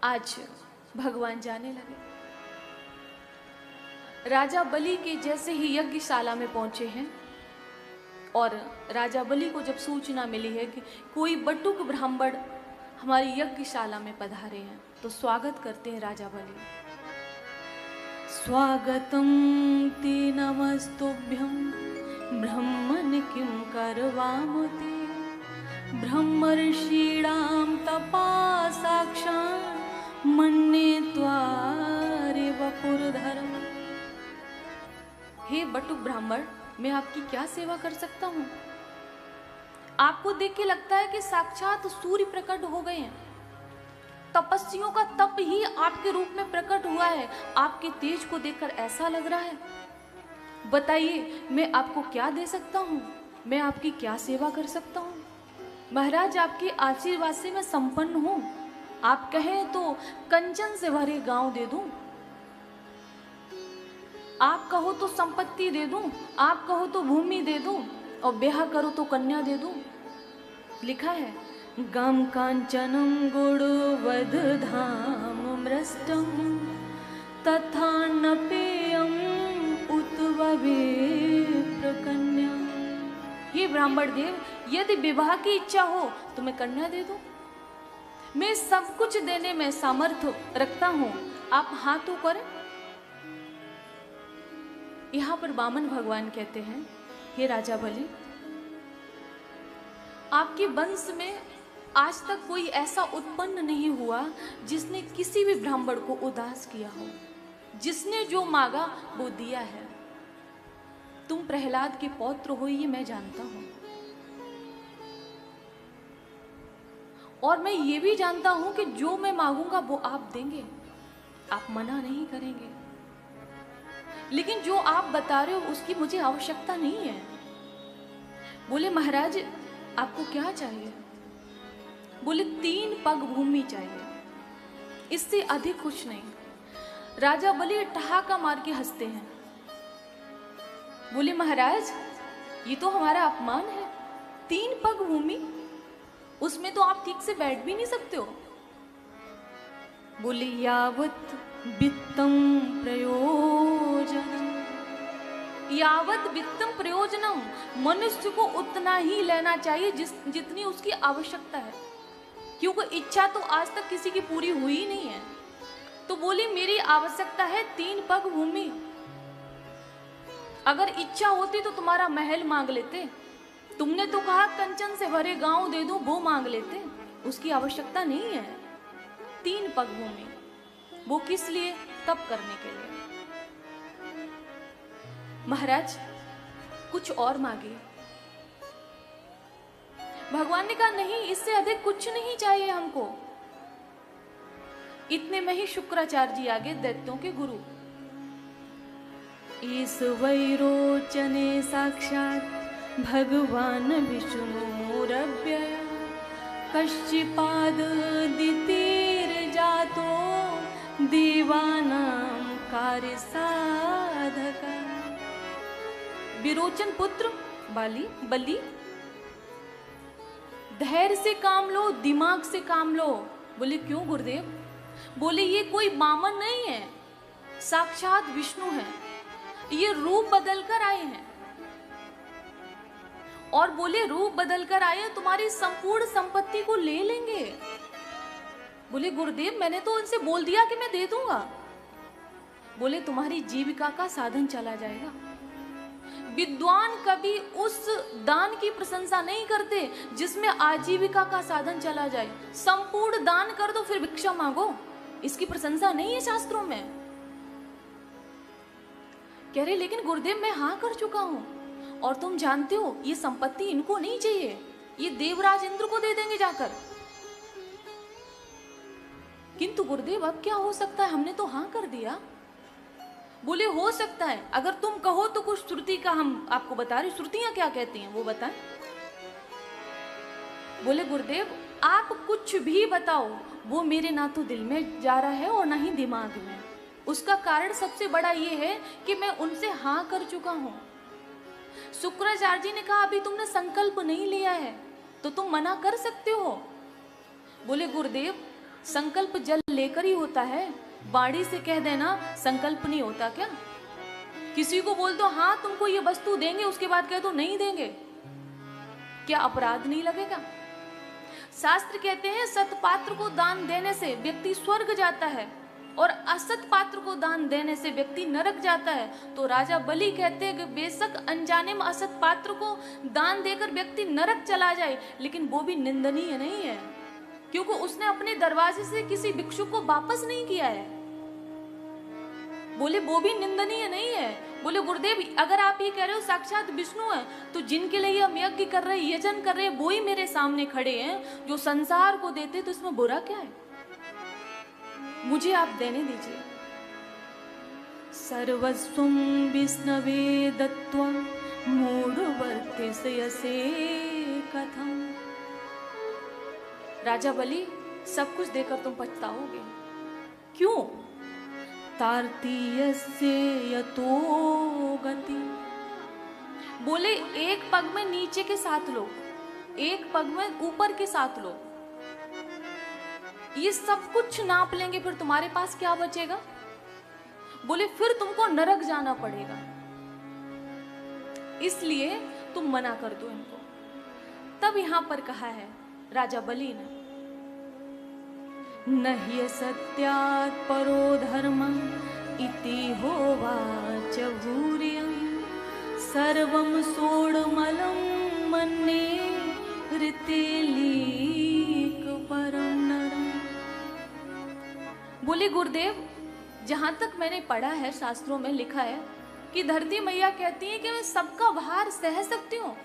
आज भगवान जाने लगे। राजा बलि के जैसे ही यज्ञशाला में पहुंचे हैं और राजा बलि को जब सूचना मिली है कि कोई बटुक ब्राह्मण हमारी यज्ञशाला में पधारे हैं, तो स्वागत करते हैं राजा बलि। स्वागतम ते नमस्तुभ्यं ब्रह्मन् किं करवामते ब्रह्मर्षीणां तपा साक्षात् मन्ये त्वारे वपुर्धरम्। हे बटुक ब्राह्मण, मैं आपकी क्या सेवा कर सकता हूँ? आपको देख के लगता है कि साक्षात सूर्य प्रकट हो गए हैं। तपस्वियों का तप ही आपके रूप में प्रकट हुआ है। आपके तेज को देखकर ऐसा लग रहा है। बताइए, मैं आपको क्या दे सकता हूँ? मैं आपकी क्या सेवा कर सकता हूँ? महाराज, आपके आशीर्वाद से मैं संपन्न हूँ। आप कहें तो कंचन से भरे गांव दे दूं, आप कहो तो संपत्ति दे दूं, आप कहो तो भूमि दे दूं, और ब्याह करो तो कन्या दे दूं। लिखा है, गम कांचनम गुणवध धाम मृष्टम तथा न पेयम उत्ववे प्रकन्या। हे ब्राह्मण देव, यदि विवाह की इच्छा हो तो मैं कन्या दे दूं। मैं सब कुछ देने में सामर्थ्य रखता हूं, आप हाँ तो करें। यहाँ पर वामन भगवान कहते हैं, हे राजा बलि, आपके वंश में आज तक कोई ऐसा उत्पन्न नहीं हुआ जिसने किसी भी ब्राह्मण को उदास किया हो। जिसने जो मांगा वो दिया है। तुम प्रहलाद के पौत्र हो, ये मैं जानता हूं, और मैं ये भी जानता हूं कि जो मैं मांगूंगा वो आप देंगे, आप मना नहीं करेंगे। लेकिन जो आप बता रहे हो उसकी मुझे आवश्यकता नहीं है। बोले, महाराज आपको क्या चाहिए? बोले, 3 पग भूमि चाहिए, इससे अधिक कुछ नहीं। राजा बलि ठहाका मार के हंसते हैं। बोले, महाराज ये तो हमारा अपमान है। 3 पग भूमि, उसमें तो आप ठीक से बैठ भी नहीं सकते हो। बोले, यावत वित्तम प्रयोजनम, यावत वित्तम प्रयोजनम, मनुष्य को उतना ही लेना चाहिए जितनी उसकी आवश्यकता है, क्योंकि इच्छा तो आज तक किसी की पूरी हुई ही नहीं है। तो बोली, मेरी आवश्यकता है 3 पग भूमि। अगर इच्छा होती तो तुम्हारा महल मांग लेते। तुमने तो कहा कंचन से भरे गांव दे दूं, वो मांग लेते। उसकी आवश्यकता नहीं है। 3 पग भूमि, वो किस लिए? तप करने के लिए। महाराज कुछ और मांगे। भगवान ने कहा, नहीं, इससे अधिक कुछ नहीं चाहिए हमको। इतने में ही शुक्राचार्य जी आगे, दैत्यों के गुरु। इस वैरोचने साक्षात भगवान विष्णुरव्यय कश्चिपाद दितिर जातो देवानां कार्य साधका। विरोचन पुत्र बलि, धैर्य से काम लो, दिमाग से काम लो। बोले, क्यों गुरुदेव? बोले, ये कोई वामन नहीं है, साक्षात विष्णु है। ये रूप बदल कर आए हैं, और बोले, रूप बदल कर आए तुम्हारी संपूर्ण संपत्ति को ले लेंगे। बोले, गुरुदेव मैंने तो उनसे बोल दिया कि मैं दे दूंगा। बोले, तुम्हारी जीविका का साधन चला जाएगा। विद्वान कभी उस दान की प्रशंसा नहीं करते जिसमें आजीविका का साधन चला जाए। संपूर्ण दान कर दो, फिर भिक्षा मांगो, इसकी प्रशंसा नहीं है शास्त्रों में। कह रहे, लेकिन गुरुदेव मैं हाँ कर चुका हूं, और तुम जानते हो ये संपत्ति इनको नहीं चाहिए, ये देवराज इंद्र को दे देंगे जाकर। किंतु गुरुदेव अब क्या हो सकता है, हमने तो हाँ कर दिया। बोले, हो सकता है, अगर तुम कहो तो कुछ श्रुति का हम आपको बता रहे। श्रुतियां क्या कहती हैं वो बताएं। बोले, गुरुदेव आप कुछ भी बताओ, वो मेरे ना तो दिल में जा रहा है और ना ही दिमाग में। उसका कारण सबसे बड़ा ये है कि मैं उनसे हाँ कर चुका हूं। शुक्राचार्य जी ने कहा, अभी तुमने संकल्प नहीं लिया है तो तुम मना कर सकते हो। बोले, गुरुदेव संकल्प जल लेकर ही होता है। बाड़ी से कह देना संकल्प नहीं होता क्या? किसी को बोल दो हाँ तुमको ये वस्तु देंगे, उसके बाद कह दो नहीं देंगे, क्या अपराध नहीं लगेगा? शास्त्र कहते हैं सत्पात्र को दान देने से व्यक्ति स्वर्ग जाता है और असत पात्र को दान देने से व्यक्ति नरक जाता है। तो राजा बलि कहते हैं कि बेशक अनजाने में असत पात्र को दान देकर व्यक्ति नरक चला जाए, लेकिन वो भी निंदनीय नहीं है, क्योंकि उसने अपने दरवाजे से किसी भिक्षु को वापस नहीं किया है। बोले वो भी निंदनीय नहीं है। बोले गुरुदेव अगर आप ये कह रहे हो साक्षात विष्णु है, तो जिनके लिए हम यज्ञ कर रहे हैं, यजन कर रहे हैं, वो ही मेरे सामने खड़े हैं जो संसार को देते, तो इसमें बुरा क्या है? मुझे आप देने दीजिए। सर्वस्वं विष्णवे दत्त्वा मूढ़वर्तिष्यसे कथम। राजा बलि सब कुछ देकर तुम पछताओगे। क्यों? तार्तीयस्य यतो गति। बोले एक पग में नीचे के 7 लोग, एक पग में ऊपर के 7 लोग, ये सब कुछ नाप लेंगे, फिर तुम्हारे पास क्या बचेगा? बोले फिर तुमको नरक जाना पड़ेगा, इसलिए तुम मना कर दो इनको। तब यहां पर कहा है राजा बलि ने, नहि सत्यात् परो धर्म इति होवाच भूरियं सर्वं सोढमलं मन्ये ऋतेलीक परं नरं। बोले गुरुदेव जहां तक मैंने पढ़ा है, शास्त्रों में लिखा है कि धरती मैया कहती है कि मैं सबका भार सह सकती हूँ,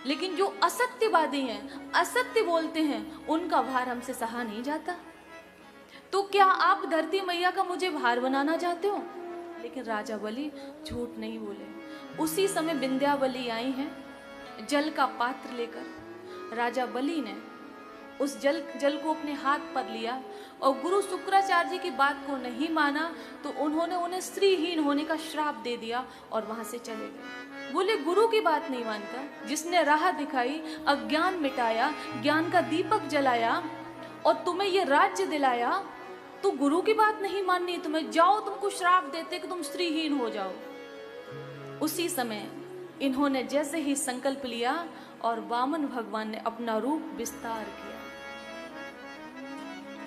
लेकिन जो असत्यवादी हैं, असत्य बोलते हैं, उनका भार हमसे सहा नहीं जाता। तो क्या आप धरती मैया का मुझे भार बनाना चाहते हो? लेकिन राजा बलि झूठ नहीं बोले। उसी समय विंध्यावली आई हैं जल का पात्र लेकर। राजा बलि ने उस जल को अपने हाथ पर लिया और गुरु शुक्राचार्य जी की बात को नहीं माना, तो उन्होंने उन्हें स्त्रीहीन होने का श्राप दे दिया और वहां से चले गए। बोले गुरु की बात नहीं मानता, जिसने राह दिखाई, अज्ञान मिटाया, ज्ञान का दीपक जलाया और तुम्हें ये राज्य दिलाया, तो गुरु की बात नहीं माननी तुम्हें? जाओ, तुमको श्राप देते कि तुम स्त्रीहीन हो जाओ। उसी समय इन्होंने जैसे ही संकल्प लिया और वामन भगवान ने अपना रूप विस्तार किया,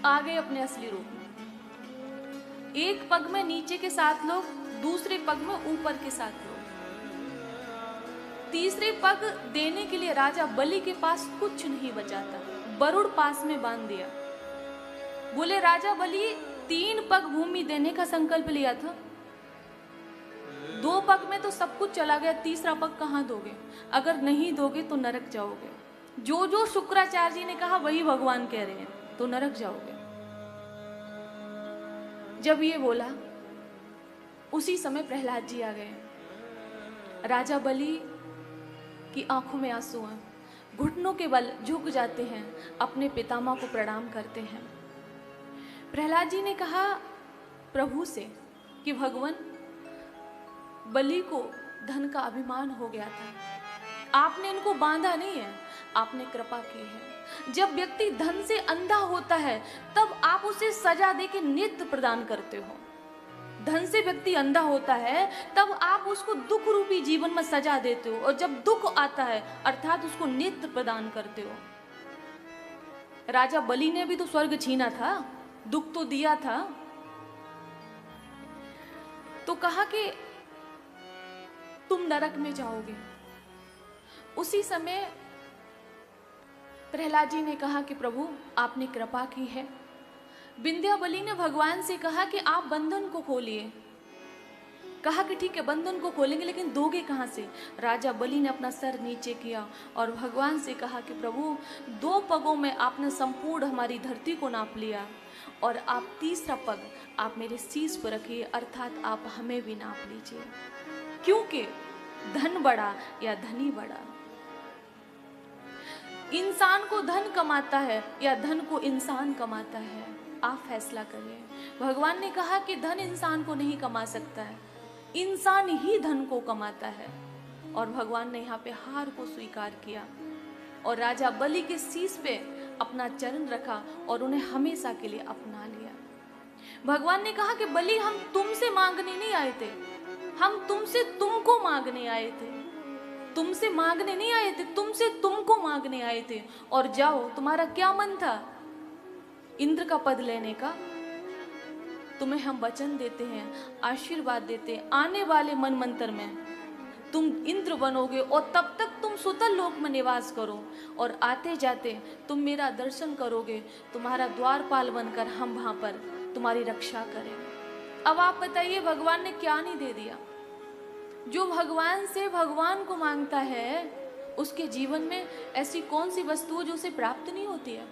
आ गए अपने असली रूप में। एक पग में नीचे के 7 लोग, दूसरे पग में ऊपर के 7 लोग। तीसरे पग देने के लिए राजा बलि के पास कुछ नहीं बचा था, वरुण पास में बांध दिया। बोले राजा बलि 3 पग भूमि देने का संकल्प लिया था, 2 पग में तो सब कुछ चला गया, तीसरा पग कहाँ दोगे? अगर नहीं दोगे तो नरक जाओगे। जो जो शुक्राचार्य जी ने कहा वही भगवान कह रहे हैं, तो नरक जाओगे। जब ये बोला उसी समय प्रहलाद जी आ गए। राजा बलि की आंखों में आंसू हैं, घुटनों के बल झुक जाते हैं, अपने पितामह को प्रणाम करते हैं। प्रहलाद जी ने कहा प्रभु से कि भगवान, बलि को धन का अभिमान हो गया था, आपने इनको बांधा नहीं है, आपने कृपा की है। जब व्यक्ति धन से अंधा होता है तब आप उसे सजा देके नेत्र प्रदान करते हो। धन से व्यक्ति अंधा होता है तब आप उसको दुख रूपी जीवन में सजा देते हो, और जब दुख आता है अर्थात उसको नेत्र प्रदान करते हो। राजा बलि ने भी तो स्वर्ग छीना था, दुख तो दिया था। तो कहा कि तुम नरक में जाओगे। उसी समय प्रहलाद जी ने कहा कि प्रभु आपने कृपा की है। विंध्यावली ने भगवान से कहा कि आप बंधन को खोलिए। कहा कि ठीक है बंधन को खोलेंगे, लेकिन दोगे कहाँ से? राजा बलि ने अपना सर नीचे किया और भगवान से कहा कि प्रभु 2 पगों में आपने संपूर्ण हमारी धरती को नाप लिया, और आप तीसरा पग आप मेरे शीश पर रखिए, अर्थात आप हमें भी नाप लीजिए, क्योंकि धन बड़ा या धनी बड़ा। इंसान को धन कमाता है या धन को इंसान कमाता है? आप फैसला करिए। भगवान ने कहा कि धन इंसान को नहीं कमा सकता है, इंसान ही धन को कमाता है। और भगवान ने यहाँ पे हार को स्वीकार किया और राजा बलि के शीश पे अपना चरण रखा और उन्हें हमेशा के लिए अपना लिया। भगवान ने कहा कि बलि हम तुमसे मांगने नहीं आए थे, हम तुमसे तुमको मांगने आए थे, तुमसे मांगने नहीं आए थे, तुमसे तुमको मांगने आए थे। और जाओ, तुम्हारा क्या मन था? इंद्र का पद लेने का। तुम्हें हम वचन देते हैं, आशीर्वाद देते हैं, आने वाले मनमंत्र में तुम इंद्र बनोगे और तब तक तुम सुतल लोक में निवास करो, और आते जाते तुम मेरा दर्शन करोगे, तुम्हारा द्वारपाल बनकर हम वहां पर तुम्हारी रक्षा करेंगे। अब आप बताइए भगवान ने क्या नहीं दे दिया? जो भगवान से भगवान को मांगता है उसके जीवन में ऐसी कौन सी वस्तु जो उसे प्राप्त नहीं होती है?